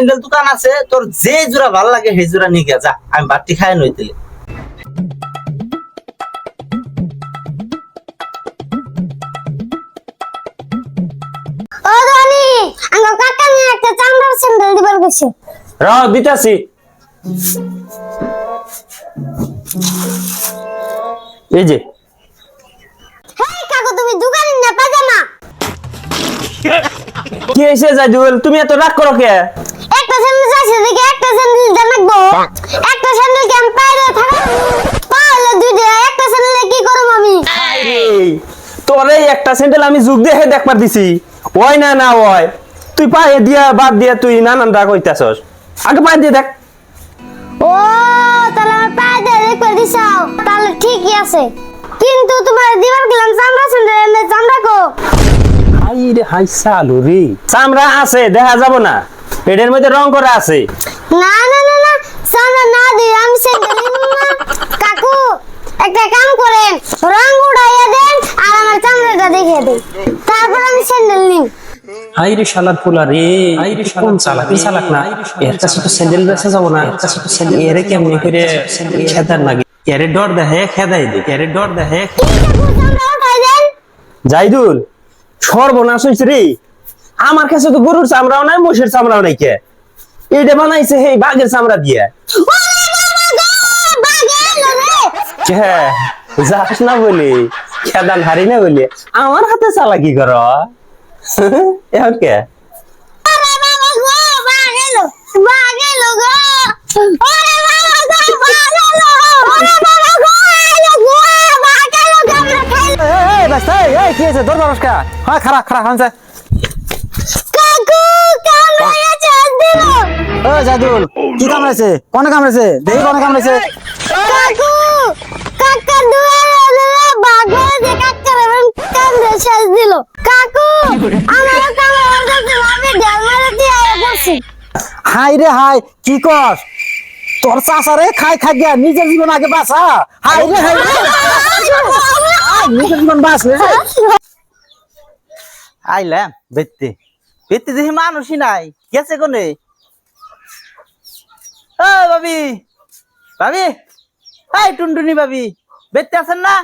Sandal দোকান আছে, তোর যে জোড়া ভালো লাগে সেই জোড়া নিয়ে গিয়া যা, আমি বাড়তি খাই নইতেলে। ও ধনী, আমার কাকা নিয়ে একটা চামড়ার স্যান্ডেল দিবার গেছে। দিতাছি। এই যে হেই কাকু, তুমি দোকানে না পাজামা। কি হয়েছে জাইদুল, তুমি এত রাগ করো কে? একটা স্যান্ডেল চাইছে দেখে একটা স্যান্ডেল জানাবো। একটা স্যান্ডেল কি আমি পাইরে থাকা পাইলে দুইটা, একটা স্যান্ডেলে কি করব আমি? এই তোরে একটা স্যান্ডেল আমি যুগ দিয়ে দেখবার দিছি, ওই না না ওই তুই পায়ে দিয়া বাদ দিয়া তুই নানান রাগ হইতাছস। আগে পায়ে দিয়ে দেখ। ও তাহলে আমার পাইরে দেখবার দিছাও, তাহলে ঠিকই আছে। কিন্তু তোমার দিবার গেলাম চামড়া স্যান্ডেল, এনে চামড়া কো? হাই রে হাই সালু রে, চামড়া আছে দেখা যাব না, পেটের মধ্যে রং করা আছে। না না না না, চামড়া না দিই আমি স্যান্ডেল নিব না। কাকু একটা কাম করেন, রং উড়াইয়া দেন আর আমার চামড়াটা দেখে দেন, তারপর আমি স্যান্ডেল নিব। হাই রে শালার পোলা রে, হাই রে কোন চালাকি চালাক না, এর কাছে তো স্যান্ডেল বেচা যাব না, এর কাছে তো স্যান্ডেল এরে কেমনে করে খেদার লাগে, এরে ডর দেহে খেদাই দে, এরে ডর দেহে। কাকু চামড়া উঠাই দেন। জাইদুল সর্বনাশ হইছে রে, আমার কাছে তো গরুর চামড়াও নাই, মোষের চামড়াও নাই, কে এইটা বানাইছে সেই বাঘের চামড়া দিয়ে। হ্যাঁ যাস না বলি, খেদান হারি না বলি আমার হাতে চালাকি কর এখন কে? কি হয়েছে তোর নমস্কার? হ্যাঁ খারাপ খারাপ হয়েছে। ও জাদুল কি কামড়েছে? কোনে কামড়েছে? দেখি কোনে কামড়েছে। হাই রে হাই, কি কর তোর চাষারে খাই খাই গিয়া নিজের জীবন আগে বাঁচা। হাই রে হাই, নিজের জীবন বাঁচ রে। আইলাম বেতে বেতে, দেখি মানুষই নাই, গেছে কোনে? ও ভাবি, ভাবি, এই টুনটুনি ভাবি, বেতে আছেন না?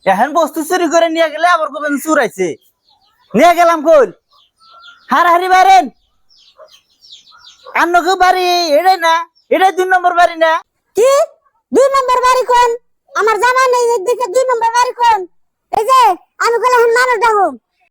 এখন বস্তু চুরি করে নিয়ে গেলে আবার কবেন চুরাইছে, নিয়ে গেলাম কই? হারাহারি বাড়েন আর নকে বাড়ি এটাই না, এটাই 2 নম্বর বাড়ি না? কি 2 নম্বর বাড়ি কোন? আমার জানা নেই, দিকে 2 নম্বর বাড়ি কোন? এই যে আমি কইলাম মানুষ ডাকুম,